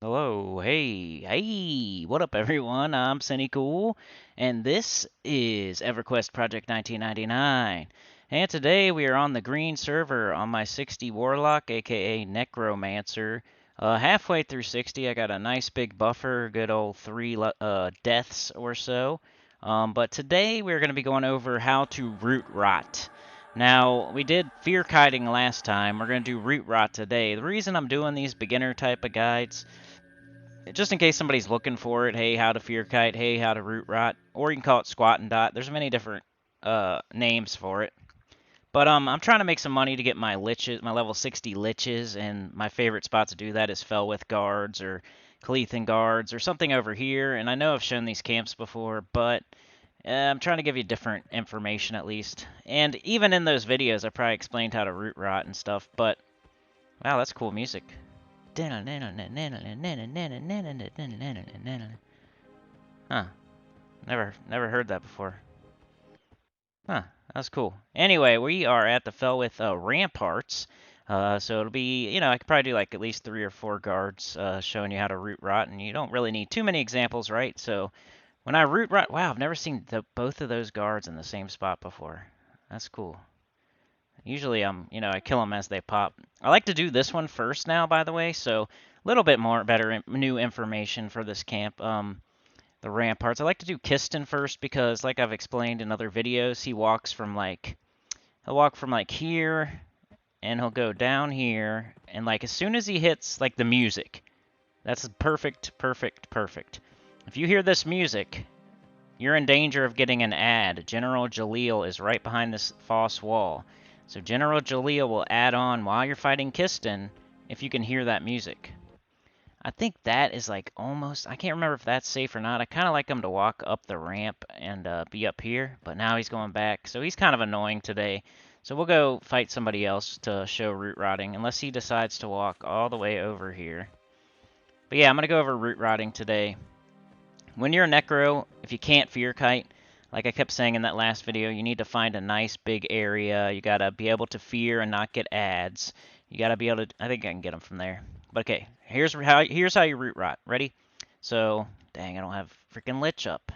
Hello, hey, what up everyone? I'm Sinnycool, and this is Everquest Project 1999. And today we are on the green server on my 60 Warlock, aka Necromancer. Halfway through 60, I got a nice big buffer, good old 3 deaths or so. But today we're going to be going over how to root rot. Now, we did fear kiting last time. We're going to do root rot today. The reason I'm doing these beginner type of guides, just in case somebody's looking for it, hey, how to fear kite, hey, how to root rot, or you can call it squat and dot. There's many different names for it. But I'm trying to make some money to get my liches, my level 60 liches, and my favorite spot to do that is Felwithe guards or Clethan guards or something over here. And I know I've shown these camps before, but I'm trying to give you different information at least. And even in those videos, I probably explained how to root rot and stuff. But wow, that's cool music. Huh. Never heard that before. Huh. That's cool. Anyway, we are at the Felwithe ramparts. So it'll be, I could probably do like at least 3 or 4 guards showing you how to root rot, and you don't really need too many examples, right? So when I root rot, wow, I've never seen both of those guards in the same spot before. That's cool. Usually I kill them as they pop. I like to do this one first now, by the way, so a little bit more better new information for this camp. The ramparts. I like to do Kiston first because, like I've explained in other videos, he'll walk from like here, and he'll go down here, and like as soon as he hits like the music, that's perfect. If you hear this music, you're in danger of getting an ad. General Jaleel is right behind this false wall. So General Jaleel will add on while you're fighting Kiston if you can hear that music. I think that is like almost, I can't remember if that's safe or not. I kind of like him to walk up the ramp and be up here, but now he's going back. So he's kind of annoying today. So we'll go fight somebody else to show root rotting, unless he decides to walk all the way over here. But yeah, I'm going to go over root rotting today. When you're a necro, if you can't fear kite, like I kept saying in that last video, you need to find a nice big area. You gotta be able to fear and not get ads. You gotta be able to, I think I can get them from there. But okay, here's how you root rot. Ready? So, dang, I don't have freaking lich up.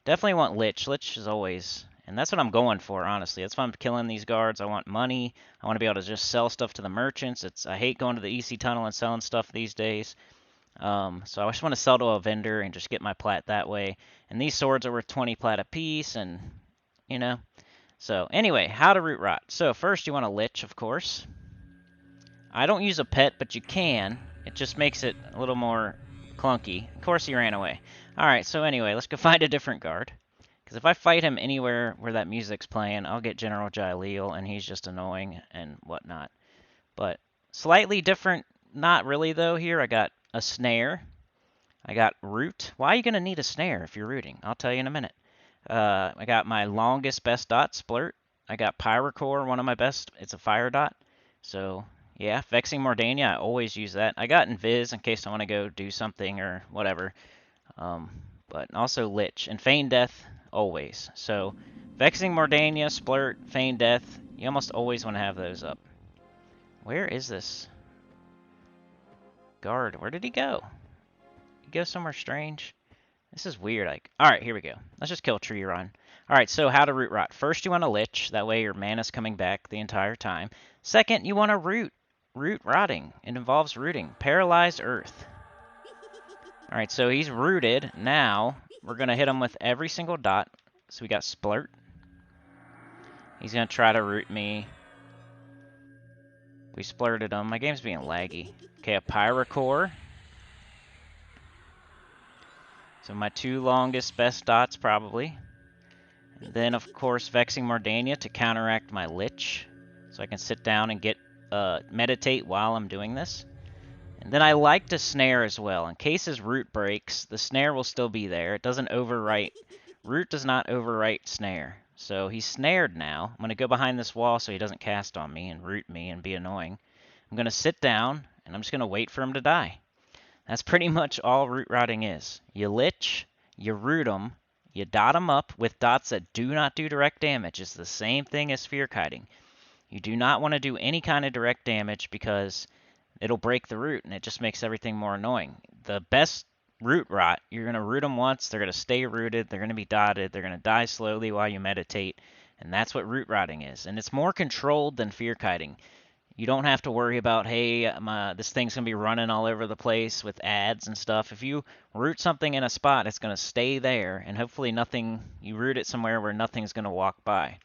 Definitely want lich. Lich is always, and that's what I'm going for, honestly. That's why I'm killing these guards. I want money. I want to be able to just sell stuff to the merchants. I hate going to the EC tunnel and selling stuff these days. So I just want to sell to a vendor and just get my plat that way. And these swords are worth 20 plat a piece, and you know. So anyway, how to root rot. So first you want a lich, of course. I don't use a pet, but you can. It just makes it a little more clunky. Of course he ran away. Alright, so anyway, let's go find a different guard. Because if I fight him anywhere where that music's playing, I'll get General Jaleel, and he's just annoying and whatnot. But slightly different, not really though here. I got a snare. I got root. Why are you going to need a snare if you're rooting? I'll tell you in a minute. I got my longest best dot, splurt. I got pyrocore, one of my best. It's a fire dot. So yeah, vexing Mordania, I always use that. I got invis in case I want to go do something or whatever. But also lich and feign death always. So vexing Mordania, splurt, feign death. You almost always want to have those up. Where is this guard? Where did he go? He go somewhere strange? This is weird. Alright, here we go. Let's just kill Tree Run. Alright, so how to root rot. First, you want to lich. That way your mana's coming back the entire time. Second, you want to root. Root rotting. It involves rooting. Paralyzed Earth. Alright, so he's rooted. Now, we're going to hit him with every single dot. So we got splurt. He's going to try to root me. We splurted him. My game's being laggy. Okay, a pyrocore. So my 2 longest best dots probably. And then of course vexing Mordania to counteract my lich. So I can sit down and get meditate while I'm doing this. And then I like to snare as well. In case his root breaks, the snare will still be there. It doesn't overwrite. Root does not overwrite snare. So he's snared now. I'm going to go behind this wall so he doesn't cast on me and root me and be annoying. I'm going to sit down and I'm just going to wait for him to die. That's pretty much all root rotting is. You lich, you root them, you dot them up with dots that do not do direct damage. It's the same thing as fear kiting. You do not want to do any kind of direct damage because it'll break the root, and it just makes everything more annoying. The best root rot, you're going to root them once, they're going to stay rooted, they're going to be dotted, they're going to die slowly while you meditate, and that's what root rotting is. And it's more controlled than fear kiting. You don't have to worry about, hey, this thing's going to be running all over the place with ads and stuff. If you root something in a spot, it's going to stay there, and hopefully you root it somewhere where nothing's going to walk by.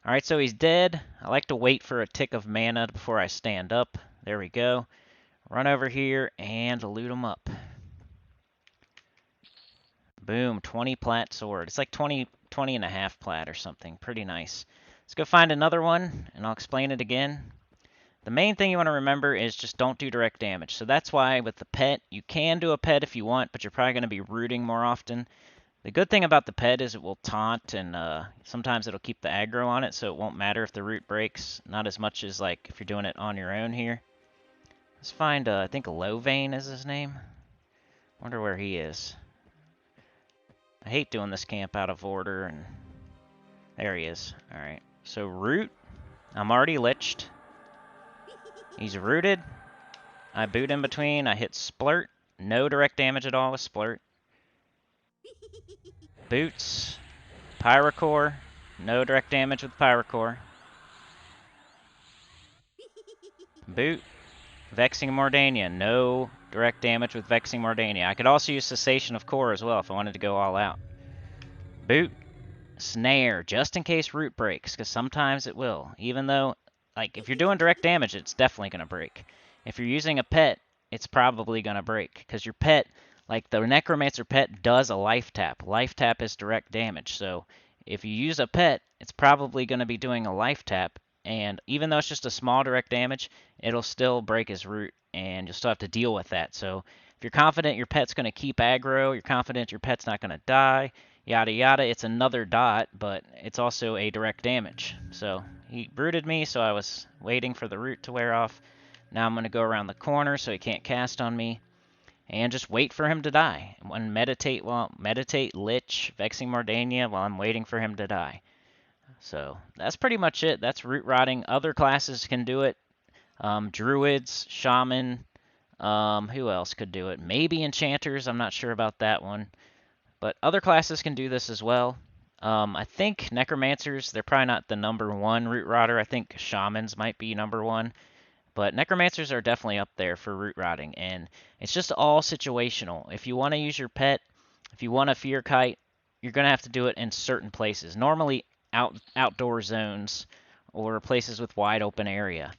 Alright, so he's dead. I like to wait for a tick of mana before I stand up. There we go. Run over here and loot him up. Boom, 20 plat sword. It's like 20 and a half plat or something. Pretty nice. Let's go find another one, and I'll explain it again. The main thing you want to remember is just don't do direct damage. So that's why with the pet, you can do a pet if you want, but you're probably going to be rooting more often. The good thing about the pet is it will taunt, and sometimes it'll keep the aggro on it, so it won't matter if the root breaks. Not as much as like if you're doing it on your own here. Let's find, I think Lowvein is his name. Wonder where he is. I hate doing this camp out of order, and there he is. Alright, so root. I'm already liched. He's rooted. I boot in between. I hit splurt. No direct damage at all with splurt. Boots. Pyrocore. No direct damage with Pyrocore. Boot. Vexing Mordania. No direct damage with Vexing Mordania. I could also use Cessation of Core as well if I wanted to go all out. Boot. Snare. Just in case root breaks, because sometimes it will. Even though, like, if you're doing direct damage, it's definitely going to break. If you're using a pet, it's probably going to break, because your pet, like the Necromancer pet, does a life tap. Life tap is direct damage, so if you use a pet, it's probably going to be doing a life tap, and even though it's just a small direct damage, it'll still break his root, and you'll still have to deal with that. So if you're confident your pet's going to keep aggro, you're confident your pet's not going to die, yada yada, it's another dot, but it's also a direct damage. So he rooted me, so I was waiting for the root to wear off. Now I'm going to go around the corner so he can't cast on me, and just wait for him to die. And meditate, lich, Vexing Mordania while I'm waiting for him to die. So that's pretty much it. That's root rotting. Other classes can do it. Druids, shaman, who else could do it? Maybe enchanters, I'm not sure about that one. But other classes can do this as well. I think necromancers, they're probably not the #1 root rotter. I think shamans might be #1. But necromancers are definitely up there for root rotting, and it's just all situational. If you want to use your pet, if you want to fear kite, you're going to have to do it in certain places. Normally outdoor zones or places with wide open area.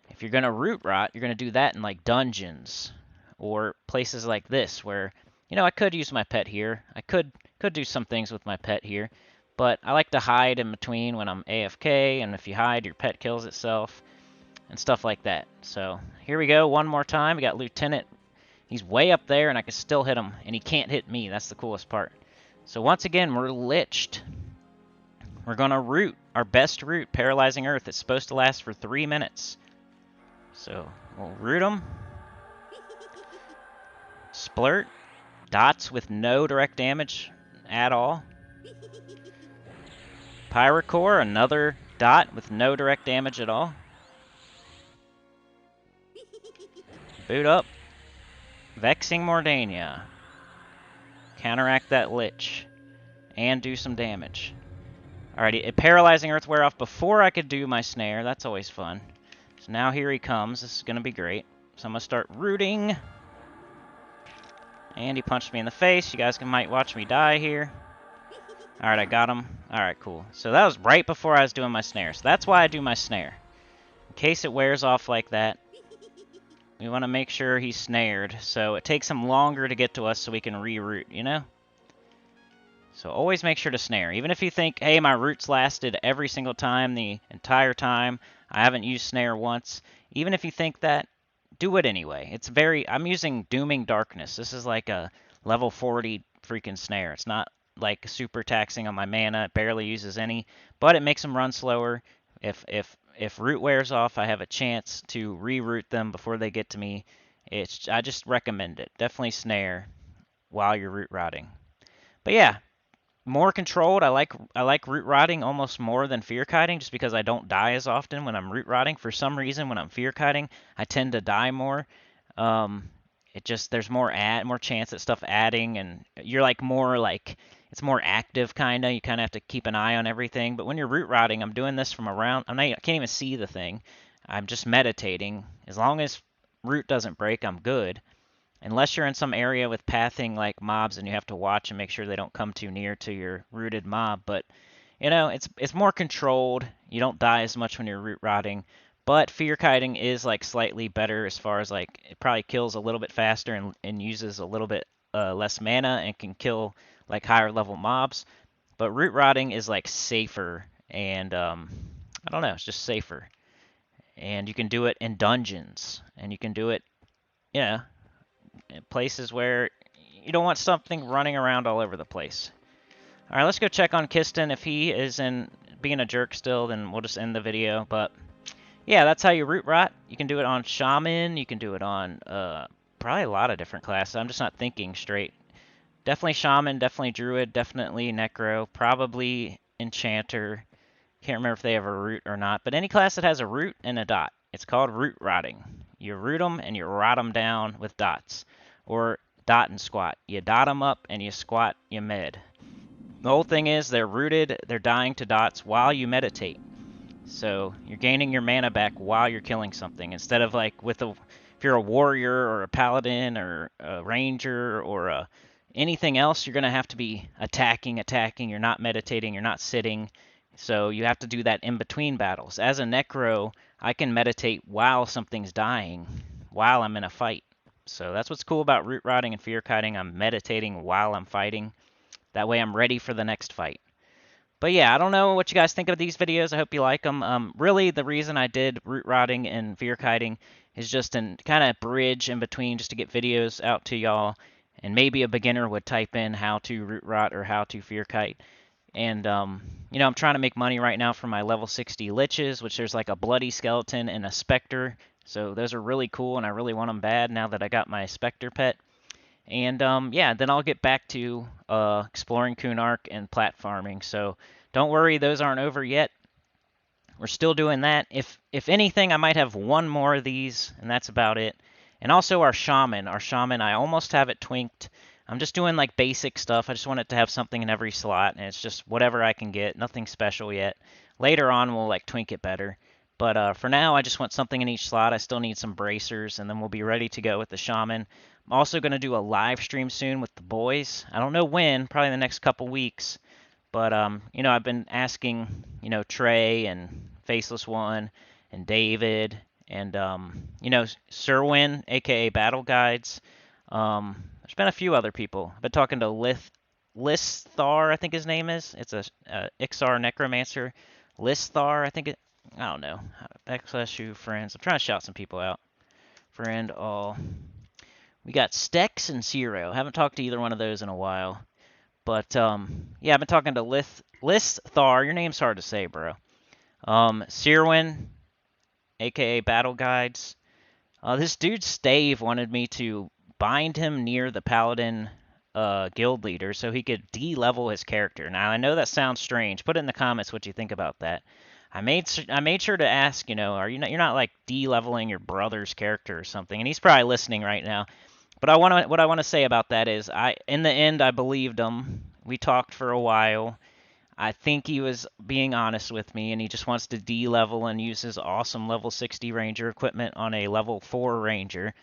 If you're going to root rot, you're going to do that in like dungeons or places like this where, you know, I could use my pet here. I could do some things with my pet here, but I like to hide in between when I'm AFK, and if you hide, your pet kills itself. And stuff like that. So here we go, one more time. We got Lieutenant. He's way up there, and I can still hit him, and he can't hit me. That's the coolest part. So once again, we're liched. We're going to root our best root, Paralyzing Earth. It's supposed to last for 3 minutes. So we'll root him. Splurt. Dots with no direct damage at all. Pyrocore, another dot with no direct damage at all. Boot up. Vexing Mordania. Counteract that lich. And do some damage. Alrighty, Paralyzing Earth wear off before I could do my snare. That's always fun. So now here he comes. This is going to be great. So I'm going to start rooting. And he punched me in the face. You guys might watch me die here. Alright, I got him. Alright, cool. So that was right before I was doing my snare. So that's why I do my snare. In case it wears off like that, we want to make sure he's snared, so it takes him longer to get to us so we can reroot, you know? So always make sure to snare. Even if you think, hey, my roots lasted every single time, the entire time, I haven't used snare once. Even if you think that, do it anyway. It's I'm using Dooming Darkness. This is like a level 40 freaking snare. It's not like super taxing on my mana. It barely uses any, but it makes them run slower. If root wears off, I have a chance to reroot them before they get to me. I just recommend it. Definitely snare while you're root rotting. But yeah, more controlled. I like root rotting almost more than fear kiting, just because I don't die as often when I'm root rotting. For some reason, when I'm fear kiting, I tend to die more. Um, it just there's more chance at stuff adding, and you're like more like it's more active kinda. You kind of have to keep an eye on everything. But when you're root rotting, I'm doing this from around. I can't even see the thing. I'm just meditating. As long as root doesn't break, I'm good. Unless you're in some area with pathing like mobs and you have to watch and make sure they don't come too near to your rooted mob. But you know, it's more controlled. You don't die as much when you're root rotting. But fear kiting is like slightly better as far as like it probably kills a little bit faster and uses a little bit less mana and can kill like higher level mobs. But root rotting is like safer and I don't know, it's just safer. And you can do it in dungeons and you can do it, you know, places where you don't want something running around all over the place. All right, let's go check on Kiston. If he is in being a jerk still, then we'll just end the video. But yeah, that's how you root rot. You can do it on Shaman. You can do it on probably a lot of different classes. I'm just not thinking straight. Definitely Shaman, definitely Druid, definitely Necro, probably Enchanter. Can't remember if they have a root or not. But any class that has a root and a dot, it's called root rotting. You root them and you rot them down with dots. Or dot and squat. You dot them up and you squat, you med. The whole thing is they're rooted, they're dying to dots while you meditate. So you're gaining your mana back while you're killing something. Instead of like if you're a warrior or a paladin or a ranger or anything else, you're going to have to be attacking. You're not meditating, you're not sitting. So you have to do that in between battles. As a necro, I can meditate while something's dying, while I'm in a fight. So that's what's cool about root rotting and fear kiting. I'm meditating while I'm fighting. That way I'm ready for the next fight. But yeah, I don't know what you guys think of these videos. I hope you like them. Really, the reason I did root rotting and fear kiting is just an kind of bridge in between, just to get videos out to y'all. And maybe a beginner would type in how to root rot or how to fear kite. And you know, I'm trying to make money right now for my level 60 liches, which there's like a bloody skeleton and a specter. So those are really cool, and I really want them bad now that I got my specter pet. And yeah, then I'll get back to exploring Kunark and plat farming. So don't worry, those aren't over yet. We're still doing that. If anything, I might have one more of these, and that's about it. And also our shaman. Our shaman, I almost have it twinked. I'm just doing like basic stuff. I just want it to have something in every slot, and it's just whatever I can get. Nothing special yet. Later on, we'll like twink it better. But for now, I just want something in each slot. I still need some bracers, and then we'll be ready to go with the shaman. I'm also going to do a live stream soon with the boys. I don't know when, probably in the next couple weeks. But, you know, I've been asking, you know, Trey and Faceless One and David and, you know, Serwin, a.k.a. Battle Guides. There's been a few other people. I've been talking to Listhar, I think his name is. It's a Ixar Necromancer. Listhar, I think it. I don't know. / friends. I'm trying to shout some people out. Friend all. We got Stex and Zero. Haven't talked to either one of those in a while. But, yeah, I've been talking to Listhar. Your name's hard to say, bro. Sirwin, a.k.a. Battle Guides. This dude, Stave, wanted me to bind him near the Paladin guild leader so he could de-level his character. Now, I know that sounds strange. Put it in the comments what you think about that. I made sure to ask, you know, you're not like de-leveling your brother's character or something? And he's probably listening right now. But what I want to say about that is, in the end, I believed him. We talked for a while. I think he was being honest with me, and he just wants to de-level and use his awesome level 60 ranger equipment on a level 4 ranger.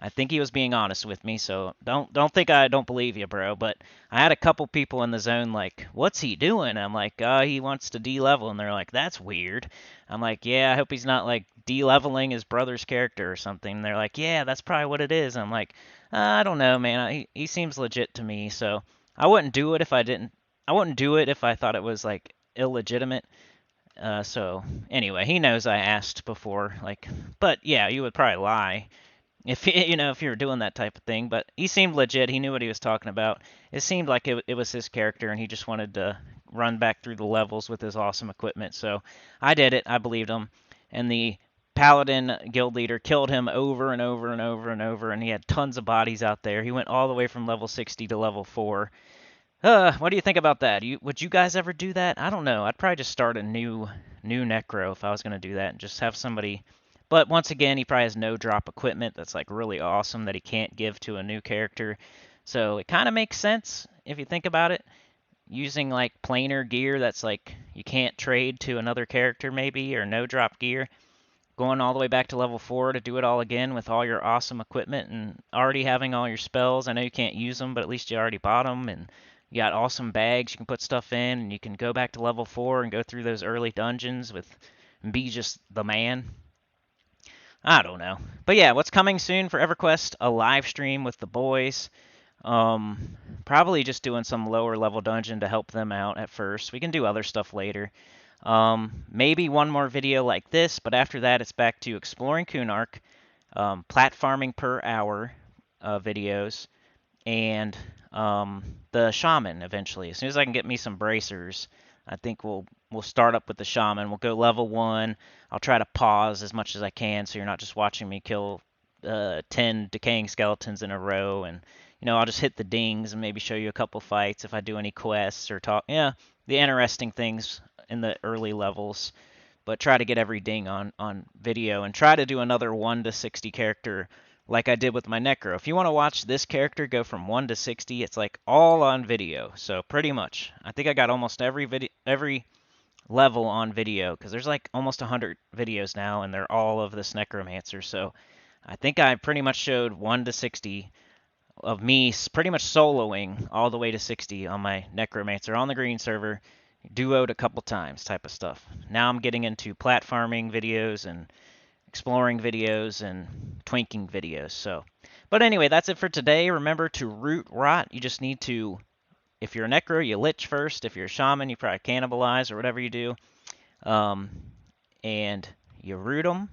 I think he was being honest with me, so don't think I don't believe you, bro. But I had a couple people in the zone like, "What's he doing?" I'm like, he wants to de-level," and they're like, "That's weird." I'm like, "Yeah, I hope he's not like de-leveling his brother's character or something." And they're like, "Yeah, that's probably what it is." I'm like, "I don't know, man. He seems legit to me, so I wouldn't do it if I didn't. I wouldn't do it if I thought it was like illegitimate." So anyway, he knows I asked before, like, but yeah, you would probably lie if you know if you were doing that type of thing. But he seemed legit. He knew what he was talking about. It seemed like it was his character, and he just wanted to run back through the levels with his awesome equipment. So I did it. I believed him. And the Paladin guild leader killed him over and over and over and over, and he had tons of bodies out there. He went all the way from level 60 to level 4. What do you think about that? Would you guys ever do that? I don't know. I'd probably just start a new necro if I was gonna do that, and just have somebody. But once again, he probably has no drop equipment that's like really awesome that he can't give to a new character. So it kind of makes sense if you think about it. Using like planar gear that's like you can't trade to another character maybe, or no drop gear. Going all the way back to level 4 to do it all again with all your awesome equipment and already having all your spells. I know you can't use them, but at least you already bought them, and you got awesome bags you can put stuff in, and you can go back to level 4 and go through those early dungeons with and be just the man. I don't know. But yeah, what's coming soon for EverQuest? A live stream with the boys. Probably just doing some lower level dungeon to help them out at first. We can do other stuff later. Maybe one more video like this, but after that it's back to exploring Kunark, platforming per hour videos, and the shaman eventually. As soon as I can get me some bracers, I think we'll start up with the shaman. We'll go level 1. I'll try to pause as much as I can so you're not just watching me kill 10 decaying skeletons in a row, and I'll just hit the dings and maybe show you a couple fights if I do any quests or talk, the interesting things in the early levels, but try to get every ding on video, and try to do another 1 to 60 character like I did with my necro. If you want to watch this character go from 1 to 60, it's like all on video. So pretty much, I think I got almost every level on video, because there's like almost 100 videos now, and they're all of this necromancer. So I think I pretty much showed 1 to 60 of me pretty much soloing all the way to 60 on my necromancer on the green server, duoed a couple times type of stuff. Now I'm getting into platforming videos and exploring videos and twinking videos. So, but anyway, that's it for today. Remember to root rot. You just need to, if you're a necro, you lich first. If you're a shaman, you probably cannibalize or whatever you do. And you root them.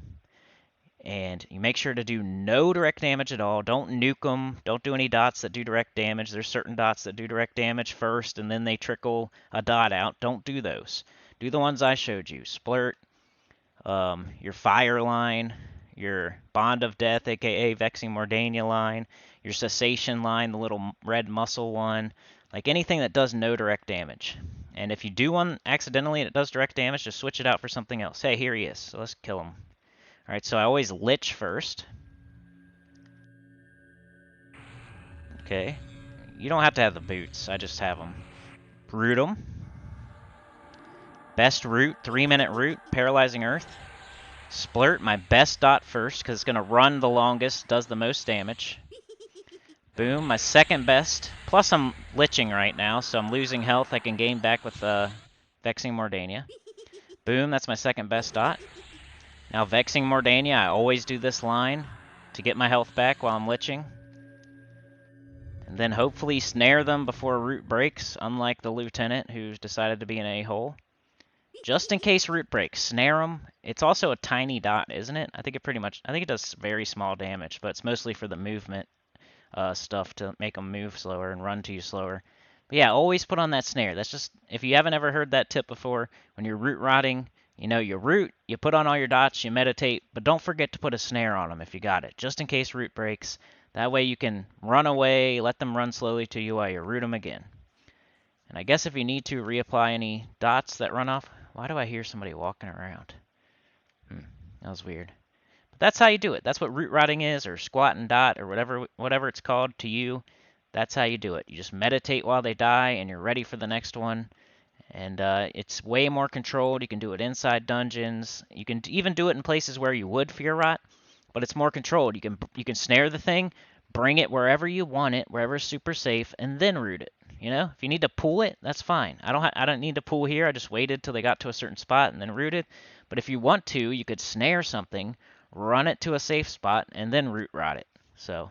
And you make sure to do no direct damage at all. Don't nuke them. Don't do any dots that do direct damage. There's certain dots that do direct damage first, and then they trickle a dot out. Don't do those. Do the ones I showed you. Splurt, your Fire line, your Bond of Death, aka Vexing Mordania line, your Cessation line, the little red muscle one, like anything that does no direct damage. And if you do one accidentally and it does direct damage, just switch it out for something else. Hey, here he is, so let's kill him. Alright, so I always lich first. Okay. You don't have to have the boots, I just have them. Root them. Best root, 3-minute root, Paralyzing Earth. Splurt, my best dot first, because it's going to run the longest, does the most damage. Boom, my second best. Plus I'm liching right now, so I'm losing health I can gain back with Vexing Mordania. Boom, that's my second best dot. Now Vexing Mordania, I always do this line to get my health back while I'm liching. And then hopefully snare them before root breaks, unlike the lieutenant who's decided to be an a-hole. Just in case root breaks, snare them. It's also a tiny dot, isn't it? I think it does very small damage, but it's mostly for the movement stuff to make them move slower and run to you slower. But yeah, always put on that snare. That's just, if you haven't ever heard that tip before, when you're root rotting, you root, you put on all your dots, you meditate, but don't forget to put a snare on them if you got it, just in case root breaks. That way you can run away, let them run slowly to you while you root them again. And I guess if you need to reapply any dots that run off, why do I hear somebody walking around? That was weird. But that's how you do it. That's what root rotting is, or squat and dot, or whatever it's called to you. That's how you do it. You just meditate while they die, and you're ready for the next one. And it's way more controlled. You can do it inside dungeons. You can even do it in places where you would fear rot, but it's more controlled. You can snare the thing, bring it wherever you want it, wherever's super safe, and then root it. If you need to pull it, that's fine. I don't need to pull here. I just waited till they got to a certain spot and then rooted. But if you want to, you could snare something, run it to a safe spot, and then root rot it. So,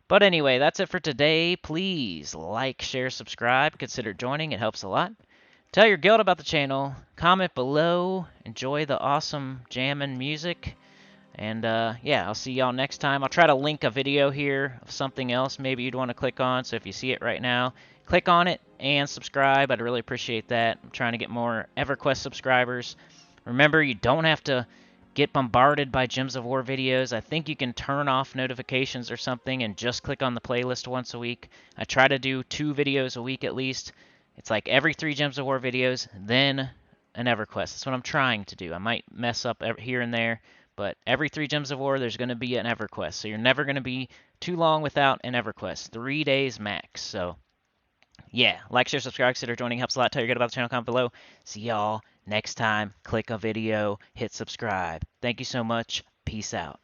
but anyway, that's it for today. Please like, share, subscribe, consider joining. It helps a lot. Tell your guild about the channel. Comment below. Enjoy the awesome jamming music. And yeah, I'll see y'all next time. I'll try to link a video here of something else maybe you'd want to click on. So if you see it right now, click on it and subscribe. I'd really appreciate that. I'm trying to get more EverQuest subscribers. Remember, you don't have to get bombarded by Gems of War videos. I think you can turn off notifications or something and just click on the playlist once a week. I try to do 2 videos a week at least. It's like every 3 Gems of War videos, then an EverQuest. That's what I'm trying to do. I might mess up here and there, but every 3 Gems of War, there's going to be an EverQuest. So you're never going to be too long without an EverQuest. 3 days max. So yeah, like, share, subscribe, consider joining. Helps a lot. Tell your good about the channel. Comment below. See y'all next time. Click a video. Hit subscribe. Thank you so much. Peace out.